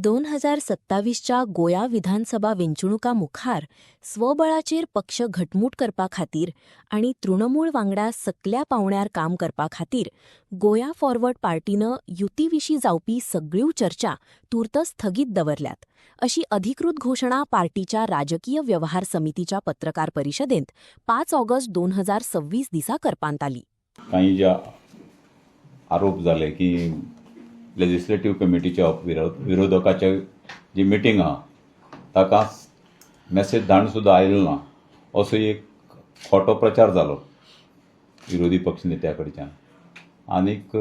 2027च्या गोया विधानसभा वेंचणुका मुखार स्वबळाचेर पक्ष घटमूट करपा खातीर आनी तृणमूळ वांगडा सकल्या पावंड्यार काम करपा खातीर गोया फॉरवर्ड पार्टीनं युतीविशीं जावपी सगळ्यो चर्चा तूर्त स्थगीत दवरल्यात, अशी अधिकृत घोशणा पार्टीच्या राजकीय व्यवहार समितीच्या पत्रकार परिशदेंत 5 ऑगस्ट 2026 दिसा करपांत आली. काही जे आरोप झाले की लेजिस्लेटिव्ह कमिटीच्या विरोधकाचे जी मिटींग आहा ताका मेसेज धाडून सुद्दां आयलो ना असो एक खोटो प्रचार जालो विरोधी पक्ष नेत्या कडच्यान. आनीक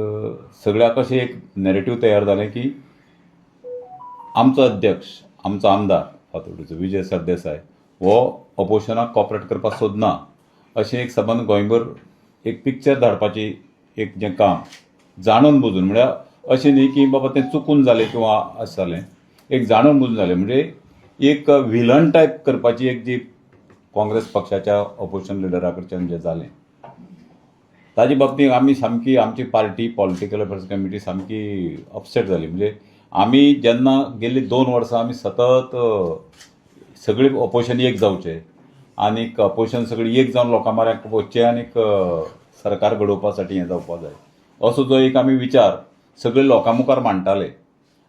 सगळ्याक अशें एक नॅरेटिव्ह तयार जालें की आमचो अध्यक्ष आमचो आमदार फातोर्डेचो विजय सरदेसाय हो ऑपोजिशनाक कॉपरेट करपाक सोदना अशें एक सबंद गोंयभर एक पिक्चर धाडपाची एक जें काम जाणून बुजून म्हळ्यार अशें न्ही की बाबा तें चुकून जालें किंवा अशें जालें, एक जाणून बुजून जालें म्हणजे एक विलन टायप करपाची एक जी काँग्रेस पक्षाच्या ऑपोजिशन लिडरा कडच्यान जें जालें ताजे बाबतींत आमी सामकी आमची पार्टी पॉलिटिकल अफेअर्स कमिटी सामकी अपसेट जाली. म्हणजे आमी जेन्ना गेल्ली 2 वर्सां आमी सतत सगळी ऑपोजिशन एक जावचें आनीक ऑपोजिशन सगळी एक जावन लोकां म्हऱ्याक वचचें आनीक सरकार घडोवपा साठी हें जावपाक जाय असो जो एक आमी विचार सगळे लोकां मुखार मांडटाले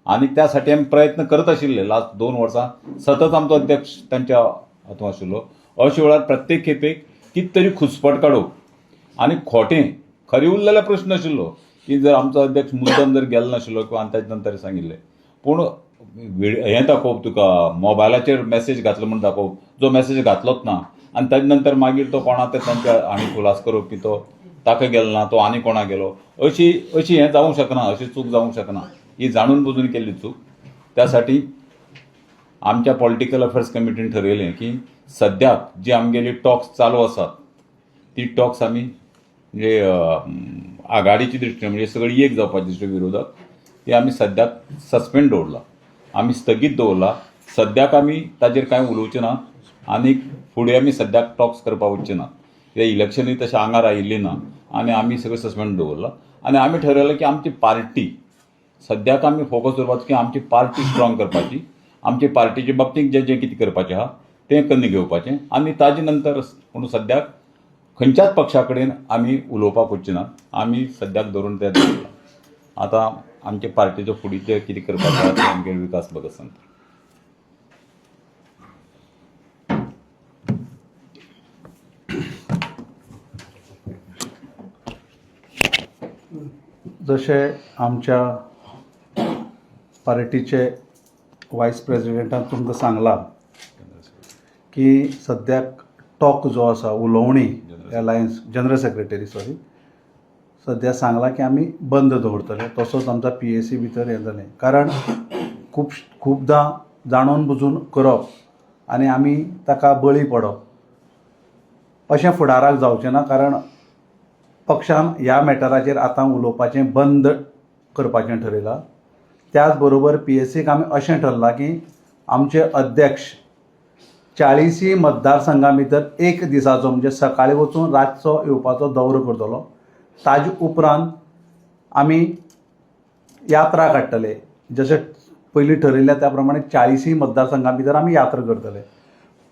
आनी त्या साठी आमी प्रयत्न करत आशिल्ले. लास्ट 2 वर्सां सतत आमचो अध्यक्ष तांच्या हातूंत आशिल्लो. अशे वेळार प्रत्येक खेपेक कितें तरी खुसपट काडप आनी खोटें खरें उरलेले प्रश्न आशिल्लो की जर आमचो अध्यक्ष मुद्दम जर गेलो नाशिल्लो किंवा ताजे नंतर सांगिल्लें पूण हें दाखोवप तुका मोबायलाचेर मेसेज घातलो म्हूण दाखोवप जो मेसेज घातलोच ना आनी ताजे नंतर मागीर तो कोणा ते तांच्या आनी खुलास करप की तो ताका गेलो ना तो आनी कोणा गेलो अशी हें जावंक शकना, अशी चूक जावंक शकना. ही जाणून बुजून केल्ली चूक. त्या साठी आमच्या पॉलिटिकल अफेअर्स कमिटीन ठरयलें की सद्याक जी आमगेली टॉक्स चालू आसात ती टॉक्स आमी म्हणजे आघाडीची दृश्टी म्हणजे सगळी एक जावपाची दृश्टी विरोधात ती आमी सद्याक सस्पेंड दवरला, आमी स्थगीत दवरला. सद्याक आमी ताजेर कांय उलोवचें ना आनीक फुडें आमी सद्याक टॉक्स करपाक वचचें ना. ते इलेक्शनूय तशें आंगार आयिल्ली ना आनी आमी सगळें सस्पेंड दवरला आनी आमी ठरयलें की आमची पार्टी सद्याक आमी फोकस दवरपाचो की आमची पार्टी स्ट्रॉंग करपाची, आमचे पार्टीचे बाबतींत जें जें कितें करपाचें आहा तें कन्न घेवपाचें आनी ताजे नंतर पूण सद्याक खंयच्याच पक्षा कडेन आमी उलोवपाक वचचें ना. आमी सद्याक धरून तें दवरला. आतां आमचे पार्टीचो फुडें जें कितें करपाचें आहा तें आमगेर विकास भगत सांगता. जशें आमच्या पार्टीचे वायस प्रेसिडेंटान तुमकां सांगलां की सद्याक टॉक जो आसा उलोवणी एलायन्स जनरल सेक्रेटरी सद्या सांगलां की आमी बंद दवरतले. तसोच आमचा PAC भितर हें जालें कारण खुबदां जाणून बुजून करप आनी आमी ताका बळी पडप अशें फुडाराक जावचें ना. कारण पक्षान ह्या मॅटराचेर आतां उलोवपाचें बंद करपाचें ठरयलां. त्याच बरोबर PACक आमी अशें ठरलां की आमचे अध्यक्ष 40 मतदारसंघां भितर एक दिसाचो म्हणजे सकाळीं वचून रातचो येवपाचो दौरो करतलो. ताजे उपरांत आमी यात्रा काडटले. जशें पयलीं ठरयल्या त्या प्रमाणे 40 मतदारसंघां भितर आमी यात्रा करतले.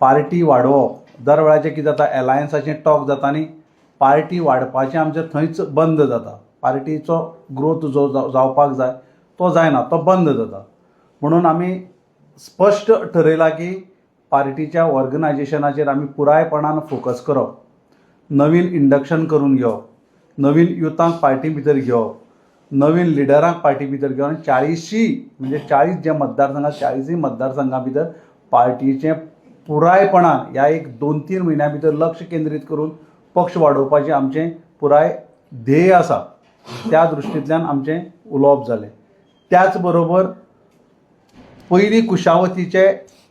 पार्टी वाडोवप दर वेळाचें कितें जाता एलायन्साचें टॉक जाता आनी पार्टी वाडपाचें आमचें थंयच बंद जाता. पार्टीचो ग्रोथ जो जावपाक जाय तो जायना, तो बंद जाता. म्हणून आमी स्पश्ट ठरयलां की पार्टीच्या ऑर्गनायजेशनाचेर आमी पुरायपणान फोकस करप, नवीन इंडक्शन करून घेवप, नवीन युथांक पार्टी भितर घेवप, नवीन लिडरांक पार्टी भितर घेवप आनी 40 म्हणजे 40 जे मतदारसंघात 40 मतदारसंघां भितर पार्टीचें पुरायपणान ह्या एक 2-3 म्हयन्यां भितर लक्ष केंद्रीत करून पक्ष वाडोवपाचें आमचें पुराय ध्येय आसा. त्या दृश्टींतल्यान आमचें उलोवप जालें. त्याच बरोबर पयलीं कुशावतीचे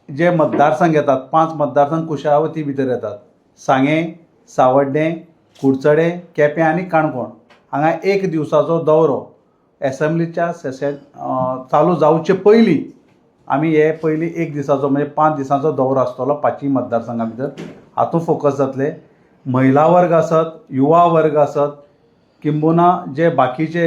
जे मतदारसंघ येतात 5 मतदारसंघ कुशावती भितर येतात. सांगें, सावड्डें, कुडचडे, केपें आनी काणकोण हांगा एक दिवसाचो दौरो एसेंब्लीच्या सेशन चालू जावचे पयलीं आमी हे पयलीं एक दिसाचो म्हणजे 5 दिसांचो दौरो आसतलो 5 मतदारसंघां भितर. हातूंत फोकस जातले. महिला वर्ग आसत, युवा वर्ग आसत, किंबहुना जे बाकीचे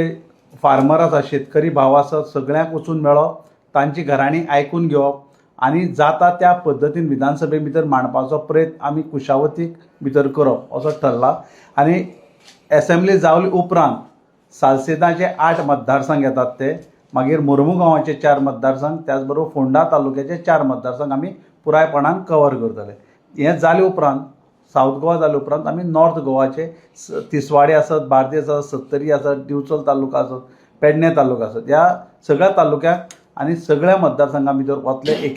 फार्मर आसा शेतकरी भाव आसत सगळ्यांक वचून मेळप तांची घराणी आयकून घेवप आनी जाता त्या पद्दतीन विधानसभे भितर मांडपाचो प्रयत्न आमी कुशावतीक भितर करप असो ठरला. आनी असेंब्ली जावले उपरांत सालसेताचे 8 मतदारसंघ येतात ते, मागीर मुर्मुगांवाचे 4 मतदारसंघ, त्याच बरोबर फोंडा तालुक्याचे 4 मतदारसंघ आमी पुरायपणान कव्हर करतले. हें जाले उपरांत सावथ गोवा जाले उपरांत आमी नॉर्थ गोवाचे तिसवाडी आसत, बार्देस आसत, सत्तरी आसत, दिवचल तालुका आसत, पेडणे तालुका आसत, ह्या सगळ्या तालुक्याक आनी सगळ्या मतदारसंघां भितर वतले